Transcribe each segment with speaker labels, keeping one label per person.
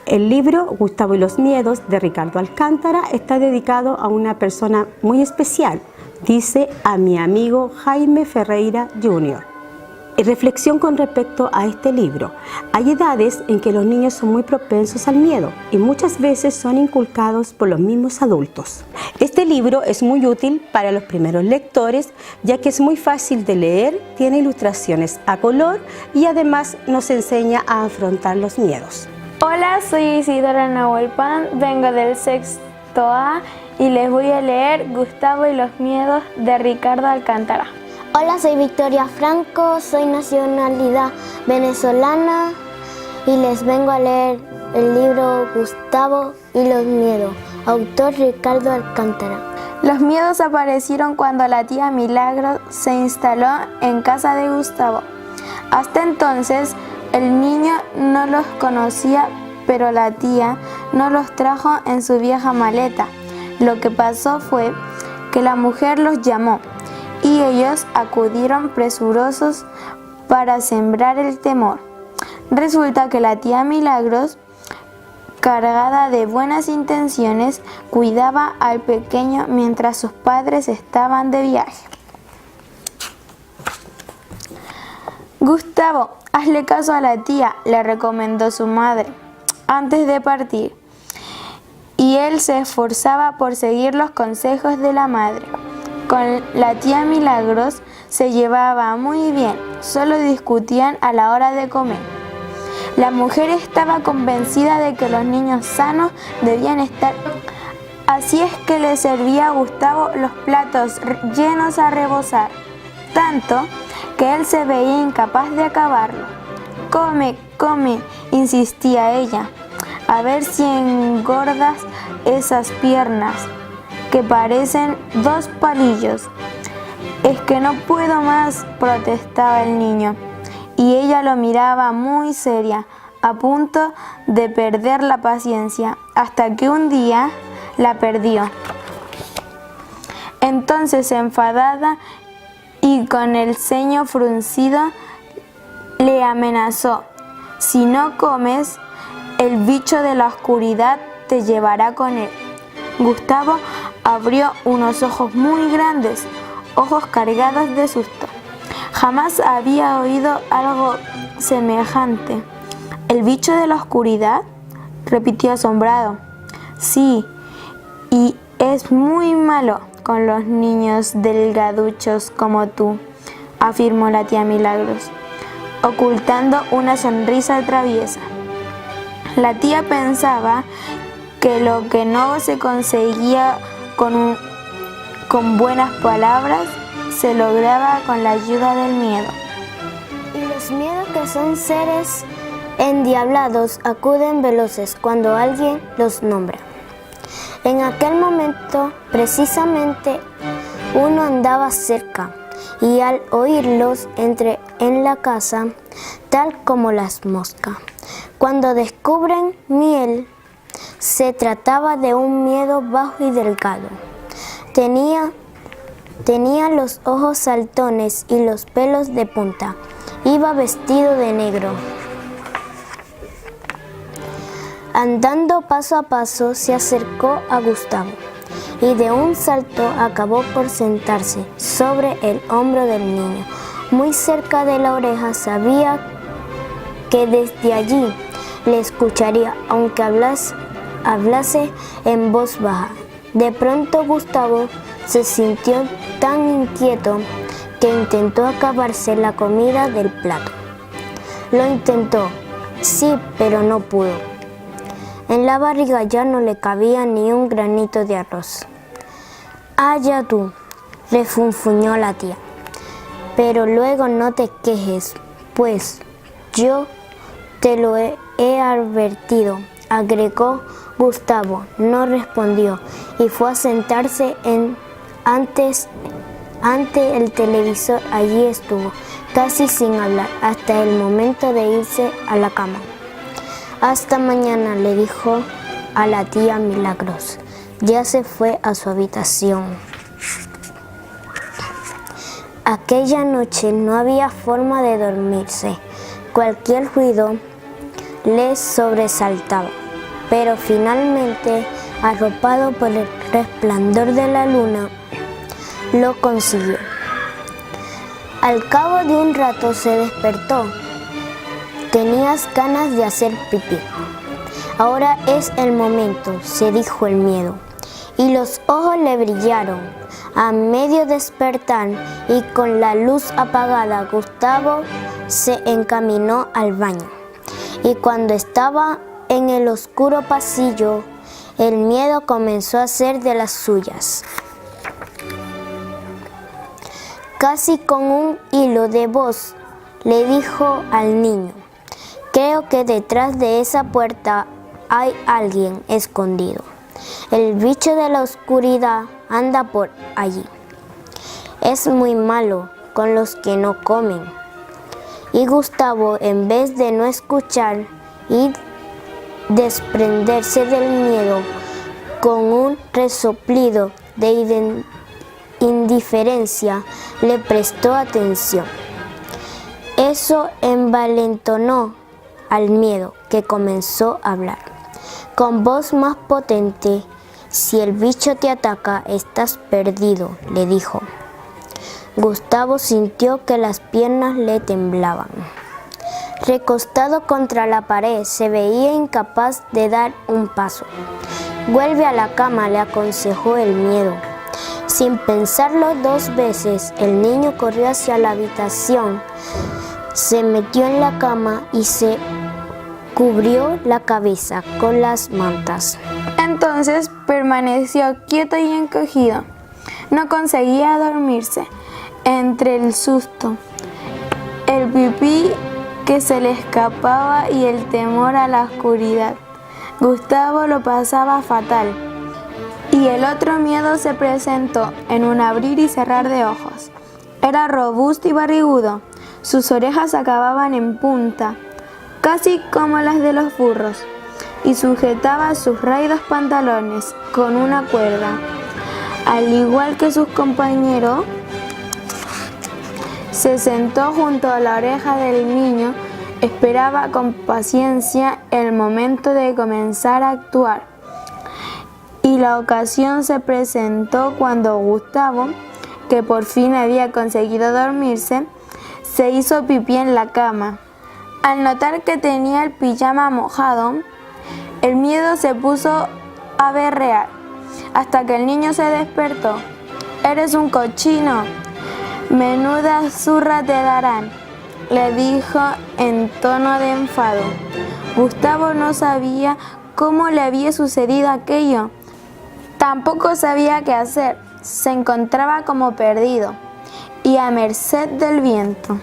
Speaker 1: El libro Gustavo y los miedos de Ricardo Alcántara está dedicado a una persona muy especial, dice a mi amigo Jaime Ferreira Jr. Reflexión con respecto a este libro. Hay edades en que los niños son muy propensos al miedo y muchas veces son inculcados por los mismos adultos. Este libro es muy útil para los primeros lectores, ya que es muy fácil de leer, tiene ilustraciones a color y además nos enseña a afrontar los miedos.
Speaker 2: Hola, soy Isidora Nahuelpan, vengo del sexto A y les voy a leer Gustavo y los miedos de Ricardo Alcántara.
Speaker 3: Hola, soy Victoria Franco, soy nacionalidad venezolana y les vengo a leer el libro Gustavo y los miedos, autor Ricardo Alcántara.
Speaker 2: Los miedos aparecieron cuando la tía Milagro se instaló en casa de Gustavo. Hasta entonces, el niño no los conocía, pero la tía no los trajo en su vieja maleta. Lo que pasó fue que la mujer los llamó y ellos acudieron presurosos para sembrar el temor. Resulta que la tía Milagros, cargada de buenas intenciones, cuidaba al pequeño mientras sus padres estaban de viaje. Gustavo, hazle caso a la tía, le recomendó su madre antes de partir, y él se esforzaba por seguir los consejos de la madre. Con la tía Milagros se llevaba muy bien, solo discutían a la hora de comer. La mujer estaba convencida de que los niños sanos debían estar. Así es que le servía a Gustavo los platos llenos a rebosar, tanto que él se veía incapaz de acabarlo. Come, come, insistía ella, a ver si engordas esas piernas, que parecen 2 palillos. Es que no puedo más, protestaba el niño, y ella lo miraba muy seria, a punto de perder la paciencia, hasta que un día la perdió. Entonces, enfadada y con el ceño fruncido, le amenazó: si no comes, el bicho de la oscuridad te llevará con él. Gustavo abrió unos ojos muy grandes, ojos cargados de susto. Jamás había oído algo semejante. ¿El bicho de la oscuridad?, repitió asombrado. Sí, y es muy malo con los niños delgaduchos como tú, afirmó la tía Milagros, ocultando una sonrisa traviesa. La tía pensaba que lo que no se conseguía con buenas palabras, se lograba con la ayuda del miedo.
Speaker 3: Y los miedos, que son seres endiablados, acuden veloces cuando alguien los nombra. En aquel momento, precisamente, uno andaba cerca y al oírlos entré en la casa, tal como las moscas. Cuando descubren miel, se trataba de un miedo bajo y delgado. Tenía los ojos saltones y los pelos de punta. Iba vestido de negro. Andando paso a paso, se acercó a Gustavo y de un salto acabó por sentarse sobre el hombro del niño. Muy cerca de la oreja, sabía que desde allí le escucharía, aunque hablase en voz baja. De pronto Gustavo se sintió tan inquieto que intentó acabarse la comida del plato. Lo intentó, sí, pero no pudo. En la barriga ya no le cabía ni un granito de arroz. «Allá tú», refunfuñó la tía, «pero luego no te quejes, pues yo te lo he advertido», agregó Gustavo. No respondió y fue a sentarse ante el televisor. Allí estuvo, casi sin hablar, hasta el momento de irse a la cama. «Hasta mañana», le dijo a la tía Milagros. Ya se fue a su habitación. Aquella noche no había forma de dormirse. Cualquier ruido le sobresaltaba. pero finalmente, arropado por el resplandor de la luna, lo consiguió. Al cabo de un rato se despertó. Tenías ganas de hacer pipí. Ahora es el momento, se dijo el miedo, y los ojos le brillaron. A medio despertar y con la luz apagada, Gustavo se encaminó al baño. Y cuando estaba en el oscuro pasillo, el miedo comenzó a hacer de las suyas. Casi con un hilo de voz le dijo al niño: creo que detrás de esa puerta hay alguien escondido. El bicho de la oscuridad anda por allí. Es muy malo con los que no comen. Y Gustavo, en vez de no escuchar y desprenderse del miedo, con un resoplido de indiferencia, le prestó atención. Eso envalentonó al miedo, que comenzó a hablar con voz más potente. Si el bicho te ataca, estás perdido, le dijo. Gustavo sintió que las piernas le temblaban. Recostado contra la pared, se veía incapaz de dar un paso. Vuelve a la cama, le aconsejó el miedo. Sin pensarlo dos veces, el niño corrió hacia la habitación, se metió en la cama y se cubrió la cabeza con las mantas.
Speaker 2: Entonces permaneció quieto y encogido. No conseguía dormirse. Entre el susto, el pipí que se le escapaba y el temor a la oscuridad, Gustavo lo pasaba fatal. Y el otro miedo se presentó en un abrir y cerrar de ojos. Era robusto y barrigudo. Sus orejas acababan en punta, casi como las de los burros, y sujetaba sus raídos pantalones con una cuerda. Al igual que sus compañeros, se sentó junto a la oreja del niño, esperaba con paciencia el momento de comenzar a actuar. Y la ocasión se presentó cuando Gustavo, que por fin había conseguido dormirse, se hizo pipí en la cama. Al notar que tenía el pijama mojado, el miedo se puso a berrear, hasta que el niño se despertó. «¡Eres un cochino! Menuda zurra te darán», le dijo en tono de enfado. Gustavo no sabía cómo le había sucedido aquello. Tampoco sabía qué hacer. Se encontraba como perdido y a merced del viento.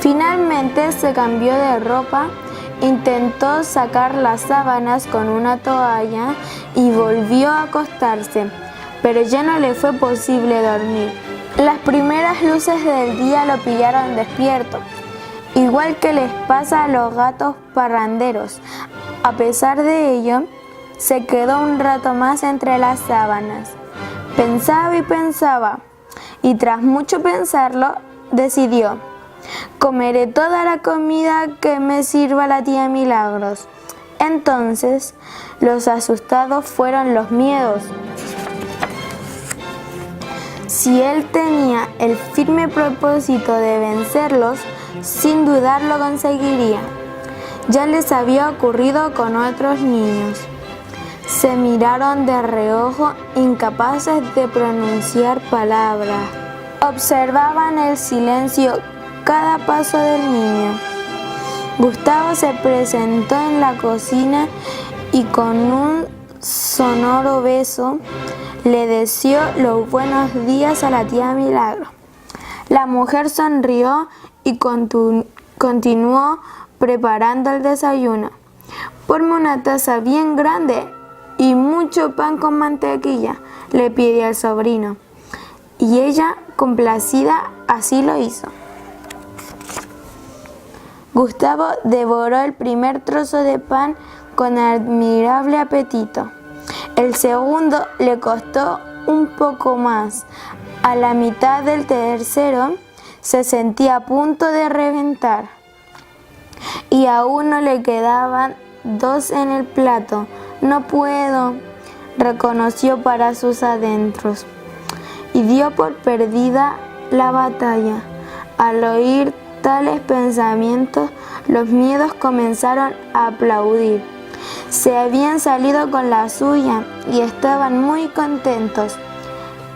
Speaker 2: Finalmente se cambió de ropa, intentó sacar las sábanas con una toalla y volvió a acostarse, pero ya no le fue posible dormir. Las primeras luces del día lo pillaron despierto, igual que les pasa a los gatos parranderos. A pesar de ello, se quedó un rato más entre las sábanas. Pensaba y pensaba, y tras mucho pensarlo, decidió: comeré toda la comida que me sirva la tía Milagros. Entonces, los asustados fueron los miedos. Si él tenía el firme propósito de vencerlos, sin dudar lo conseguiría. Ya les había ocurrido con otros niños. Se miraron de reojo, incapaces de pronunciar palabras. Observaban el silencio cada paso del niño. Gustavo se presentó en la cocina y con un sonoro beso le deseó los buenos días a la tía Milagro. La mujer sonrió y continuó preparando el desayuno. «Ponme una taza bien grande y mucho pan con mantequilla», le pidió al sobrino. Y ella, complacida, así lo hizo. Gustavo devoró el primer trozo de pan con admirable apetito. El segundo le costó un poco más. A la mitad del tercero se sentía a punto de reventar. Y aún no le quedaban 2 en el plato. No puedo, reconoció para sus adentros, y dio por perdida la batalla. Al oír tales pensamientos, los miedos comenzaron a aplaudir. Se habían salido con la suya y estaban muy contentos.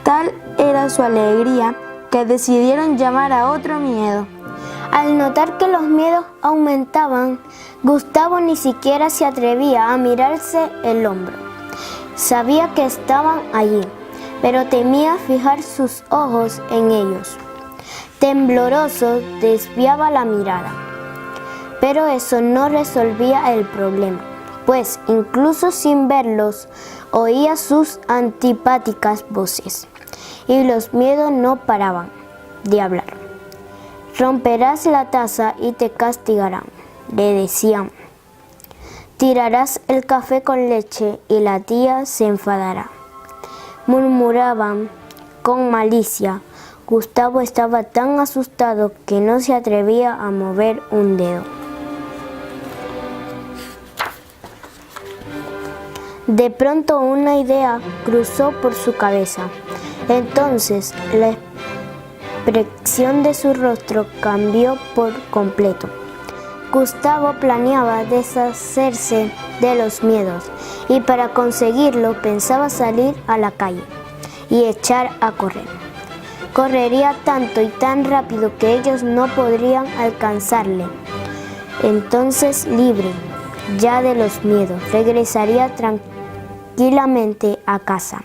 Speaker 2: Tal era su alegría que decidieron llamar a otro miedo.
Speaker 3: Al notar que los miedos aumentaban, Gustavo ni siquiera se atrevía a mirarse el hombro. Sabía que estaban allí, pero temía fijar sus ojos en ellos. Tembloroso desviaba la mirada, pero eso no resolvía el problema, pues incluso sin verlos, oía sus antipáticas voces, y los miedos no paraban de hablar. Romperás la taza y te castigarán, le decían. Tirarás el café con leche y la tía se enfadará. Murmuraban con malicia. Gustavo estaba tan asustado que no se atrevía a mover un dedo. De pronto una idea cruzó por su cabeza. Entonces la expresión de su rostro cambió por completo. Gustavo planeaba deshacerse de los miedos y para conseguirlo pensaba salir a la calle y echar a correr. Correría tanto y tan rápido que ellos no podrían alcanzarle. Entonces, libre ya de los miedos, regresaría tranquilamente a casa.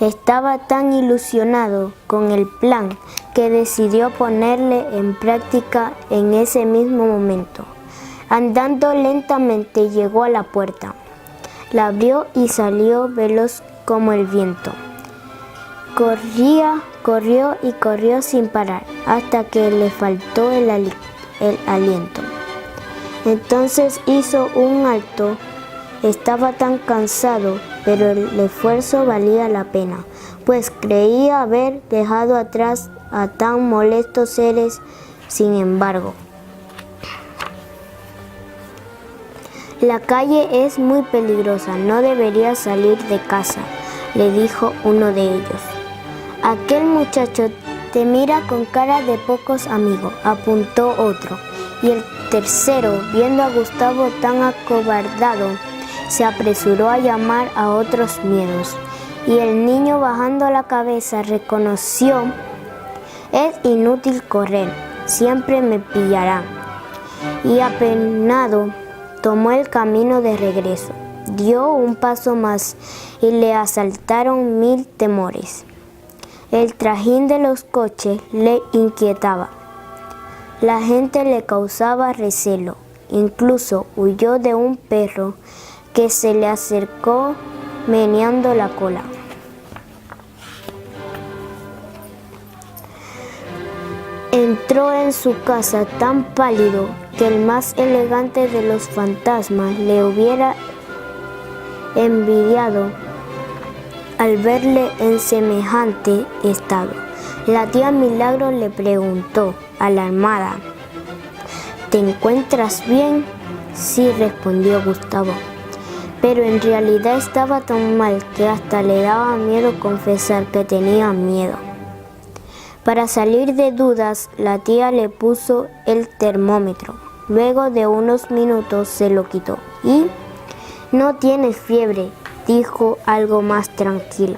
Speaker 3: Estaba tan ilusionado con el plan que decidió ponerle en práctica en ese mismo momento. Andando lentamente llegó a la puerta, la abrió y salió veloz como el viento. Corrió y corrió sin parar, hasta que le faltó el aliento. Entonces hizo un alto. Estaba tan cansado, pero el esfuerzo valía la pena, pues creía haber dejado atrás a tan molestos seres. Sin embargo, la calle es muy peligrosa, no deberías salir de casa, le dijo uno de ellos. Aquel muchacho te mira con cara de pocos amigos, apuntó otro, y el tercero, viendo a Gustavo tan acobardado, se apresuró a llamar a otros miedos, y el niño, bajando la cabeza, reconoció: es inútil correr, siempre me pillarán. Y apenado tomó el camino de regreso. Dio un paso más y le asaltaron 1000 temores. El trajín de los coches le inquietaba. La gente le causaba recelo. Incluso huyó de un perro que se le acercó meneando la cola. Entró en su casa tan pálido que el más elegante de los fantasmas le hubiera envidiado al verle en semejante estado. La tía Milagro le preguntó, alarmada: ¿te encuentras bien? Sí, respondió Gustavo, pero en realidad estaba tan mal que hasta le daba miedo confesar que tenía miedo. Para salir de dudas, la tía le puso el termómetro. Luego de unos minutos se lo quitó. ¿Y? No tienes fiebre, dijo algo más tranquila.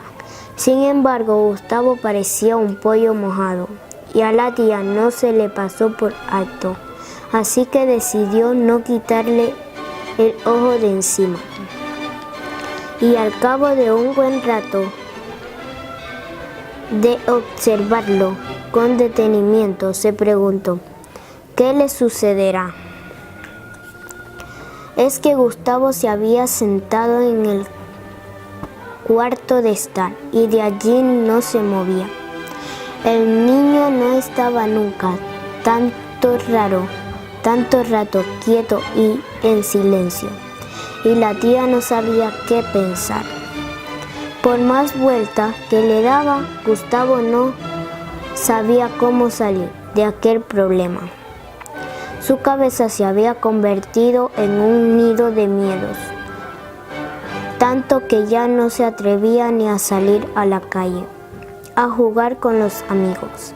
Speaker 3: Sin embargo, Gustavo parecía un pollo mojado y a la tía no se le pasó por alto, así que decidió no quitarle el ojo de encima. Y al cabo de un buen rato de observarlo con detenimiento, se preguntó: ¿qué le sucederá? Es que Gustavo se había sentado en el cuarto de estar y de allí no se movía. El niño no estaba nunca tanto rato quieto y en silencio, y la tía no sabía qué pensar. Por más vueltas que le daba, Gustavo no sabía cómo salir de aquel problema. Su cabeza se había convertido en un nido de miedos, tanto que ya no se atrevía ni a salir a la calle, a jugar con los amigos.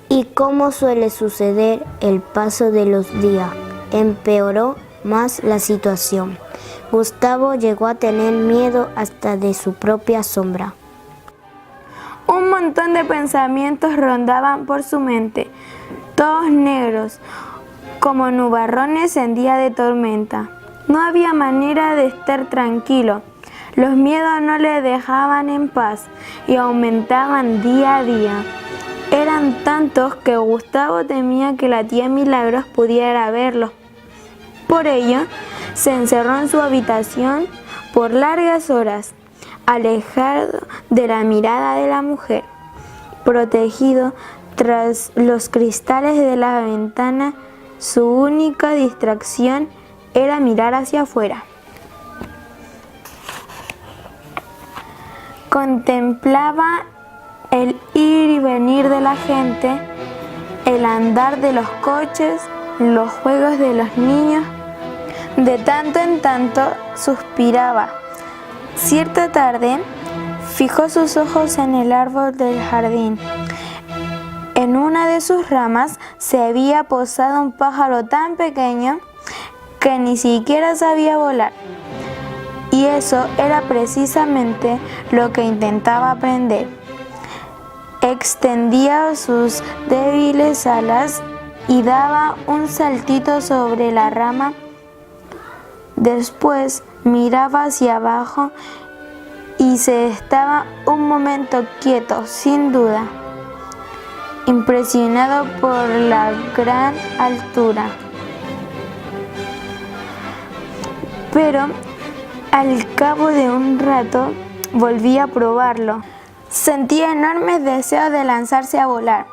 Speaker 3: Y como suele suceder, el paso de los días empeoró más la situación. Gustavo llegó a tener miedo hasta de su propia sombra.
Speaker 2: Un montón de pensamientos rondaban por su mente, todos negros, como nubarrones en día de tormenta. No había manera de estar tranquilo. Los miedos no le dejaban en paz y aumentaban día a día. Eran tantos que Gustavo temía que la tía Milagros pudiera verlos. Por ello, se encerró en su habitación por largas horas, alejado de la mirada de la mujer. Protegido tras los cristales de la ventana, su única distracción era mirar hacia afuera. Contemplaba el ir y venir de la gente, el andar de los coches, los juegos de los niños. De tanto en tanto suspiraba. Cierta tarde fijó sus ojos en el árbol del jardín. En una de sus ramas se había posado un pájaro tan pequeño que ni siquiera sabía volar. Y eso era precisamente lo que intentaba aprender. Extendía sus débiles alas y daba un saltito sobre la rama. Después miraba hacia abajo y se estaba un momento quieto, sin duda, impresionado por la gran altura. Pero al cabo de un rato volví a probarlo. Sentía enormes deseos de lanzarse a volar,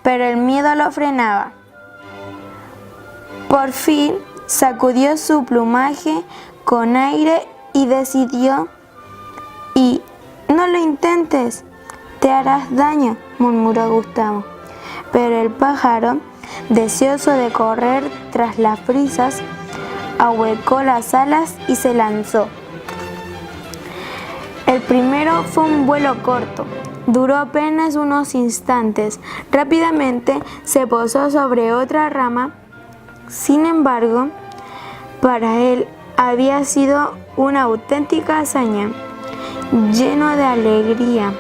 Speaker 2: pero el miedo lo frenaba. Por fin sacudió su plumaje con aire y decidió: «Y no lo intentes, te harás daño», murmuró Gustavo. Pero el pájaro, deseoso de correr tras las brisas, ahuecó las alas y se lanzó. El primero fue un vuelo corto, duró apenas unos instantes. Rápidamente se posó sobre otra rama. Sin embargo, para él había sido una auténtica hazaña. Lleno de alegría,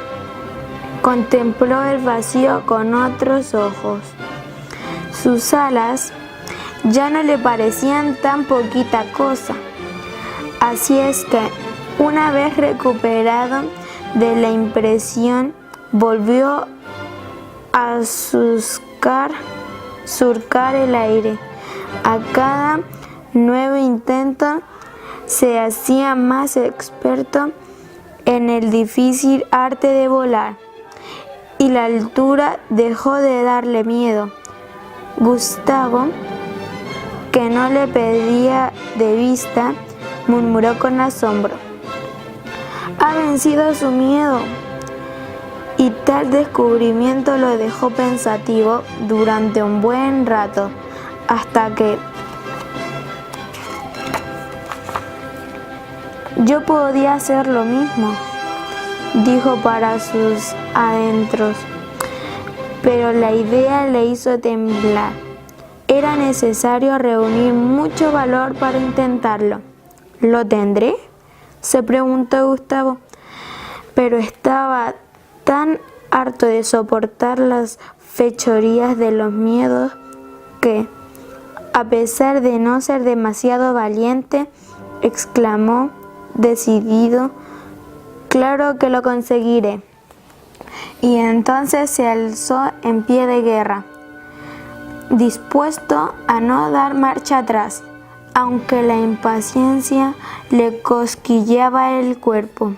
Speaker 2: contempló el vacío con otros ojos. Sus alas ya no le parecían tan poquita cosa. Así es que, una vez recuperado de la impresión, volvió a surcar el aire. A cada nuevo intento se hacía más experto en el difícil arte de volar, y la altura dejó de darle miedo. Gustavo, que no le perdía de vista, murmuró con asombro: «Ha vencido su miedo». Y tal descubrimiento lo dejó pensativo durante un buen rato, hasta que: «Yo podía hacer lo mismo», dijo para sus adentros, pero la idea le hizo temblar. Era necesario reunir mucho valor para intentarlo. ¿Lo tendré?, se preguntó Gustavo, pero estaba tan harto de soportar las fechorías de los miedos que, a pesar de no ser demasiado valiente, exclamó decidido: «Claro que lo conseguiré». Y entonces se alzó en pie de guerra, dispuesto a no dar marcha atrás, aunque la impaciencia le cosquilleaba el cuerpo.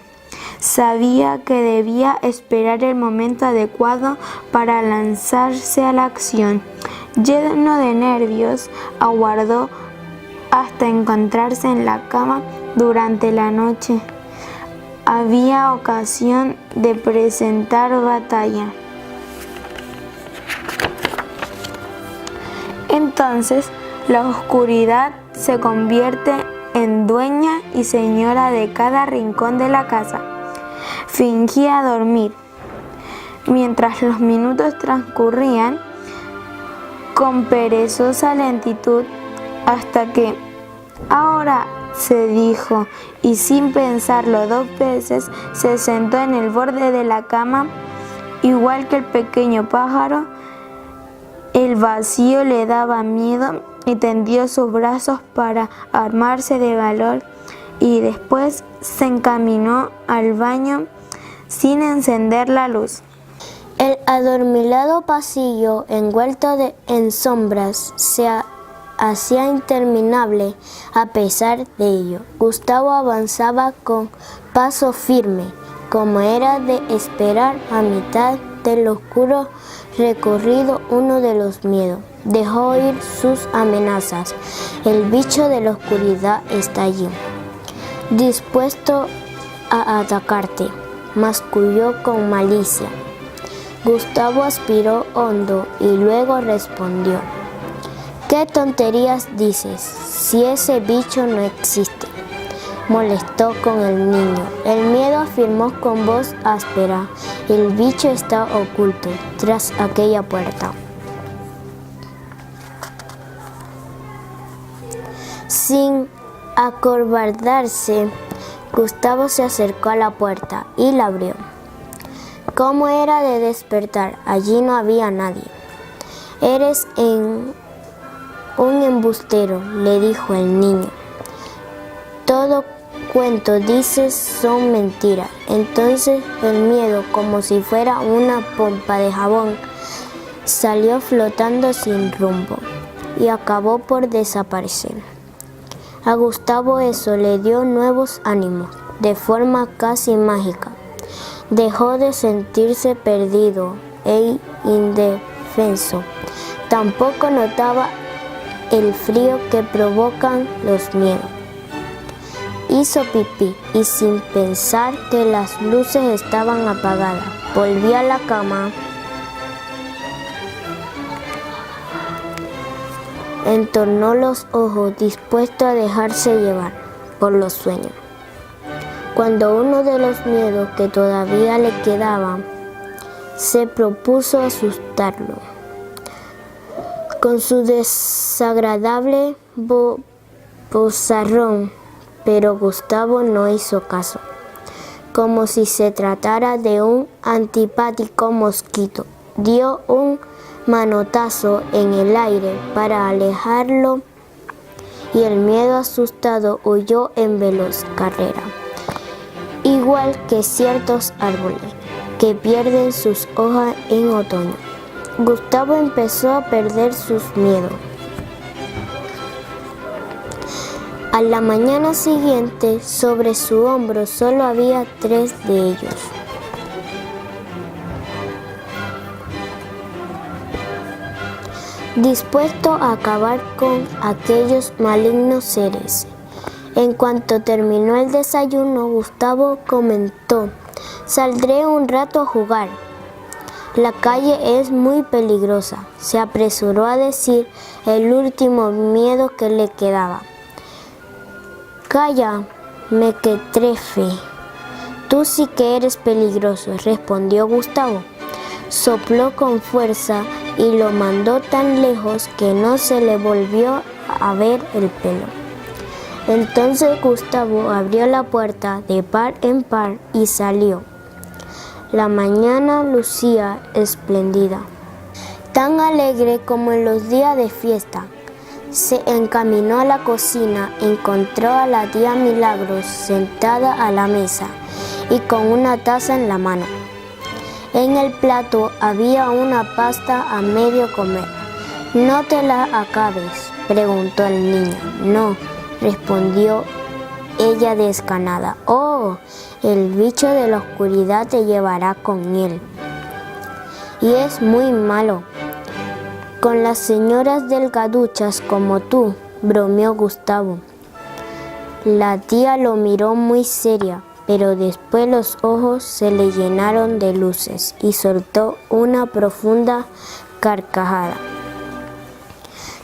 Speaker 2: Sabía que debía esperar el momento adecuado para lanzarse a la acción. Lleno de nervios, aguardó hasta encontrarse en la cama durante la noche. Había ocasión de presentar batalla. Entonces la oscuridad se convierte en dueña y señora de cada rincón de la casa. Fingía dormir. Mientras los minutos transcurrían con perezosa lentitud, hasta que ahora, se dijo, y sin pensarlo 2 veces, se sentó en el borde de la cama, igual que el pequeño pájaro. El vacío le daba miedo y tendió sus brazos para armarse de valor, y después se encaminó al baño sin encender la luz.
Speaker 3: El adormilado pasillo, envuelto en sombras, se hacía interminable a pesar de ello. Gustavo avanzaba con paso firme, como era de esperar. A mitad del oscuro recorrido, uno de los miedos dejó oír sus amenazas. El bicho de la oscuridad está allí, dispuesto a atacarte, masculló con malicia. Gustavo aspiró hondo y luego respondió: ¿qué tonterías dices? Si ese bicho no existe. Molestó con el niño. El miedo afirmó con voz áspera: el bicho está oculto tras aquella puerta. Sin acobardarse, Gustavo se acercó a la puerta y la abrió. Como era de despertar, allí no había nadie. Eres un embustero, le dijo el niño. Todo cuento dices son mentiras. Entonces el miedo, como si fuera una pompa de jabón, salió flotando sin rumbo y acabó por desaparecer. A Gustavo eso le dio nuevos ánimos, de forma casi mágica. Dejó de sentirse perdido e indefenso. Tampoco notaba el frío que provocan los miedos. Hizo pipí y, sin pensar que las luces estaban apagadas, volvió a la cama. Entornó los ojos, dispuesto a dejarse llevar por los sueños, cuando uno de los miedos que todavía le quedaban se propuso asustarlo con su desagradable vozarrón, pero Gustavo no hizo caso. Como si se tratara de un antipático mosquito, dio un manotazo en el aire para alejarlo, y el miedo asustado huyó en veloz carrera, igual que ciertos árboles que pierden sus hojas en otoño. Gustavo empezó a perder sus miedos. A la mañana siguiente, sobre su hombro solo había 3 de ellos. Dispuesto a acabar con aquellos malignos seres. En cuanto terminó el desayuno, Gustavo comentó: saldré un rato a jugar. La calle es muy peligrosa, se apresuró a decir el último miedo que le quedaba. Calla, mequetrefe, tú sí que eres peligroso, respondió Gustavo. Sopló con fuerza y lo mandó tan lejos que no se le volvió a ver el pelo. Entonces Gustavo abrió la puerta de par en par y salió. La mañana lucía espléndida, tan alegre como en los días de fiesta. Se encaminó a la cocina, encontró a la tía Milagros sentada a la mesa y con una taza en la mano. En el plato había una pasta a medio comer. ¿No te la acabes?, preguntó el niño. No, respondió ella desganada. Oh, el bicho de la oscuridad te llevará con él. Y es muy malo con las señoras delgaduchas como tú, bromeó Gustavo. La tía lo miró muy seria, pero después los ojos se le llenaron de luces y soltó una profunda carcajada.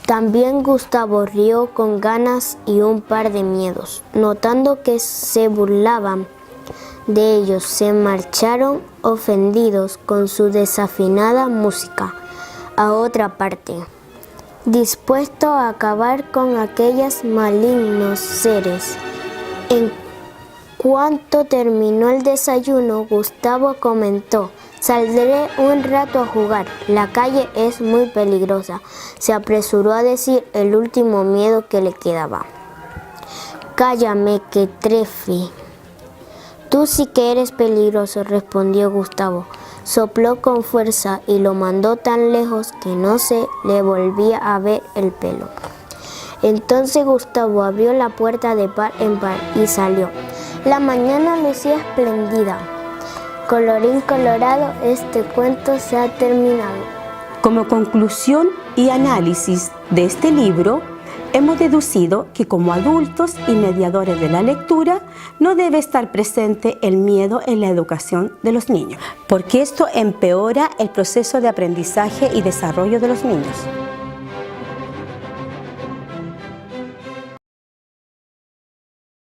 Speaker 3: También Gustavo rió con ganas y un par de miedos. Notando que se burlaban de ellos, se marcharon ofendidos con su desafinada música a otra parte, dispuesto a acabar con aquellos malignos seres. En cuanto terminó el desayuno, Gustavo comentó: «Saldré un rato a jugar, la calle es muy peligrosa», se apresuró a decir el último miedo que le quedaba. «Cállame, que trefi. Tú sí que eres peligroso», respondió Gustavo. Sopló con fuerza y lo mandó tan lejos que no se le volvía a ver el pelo. Entonces Gustavo abrió la puerta de par en par y salió. La mañana lucía espléndida. Colorín colorado, este cuento se ha terminado.
Speaker 1: Como conclusión y análisis de este libro, hemos deducido que como adultos y mediadores de la lectura no debe estar presente el miedo en la educación de los niños, porque esto empeora el proceso de aprendizaje y desarrollo de los niños.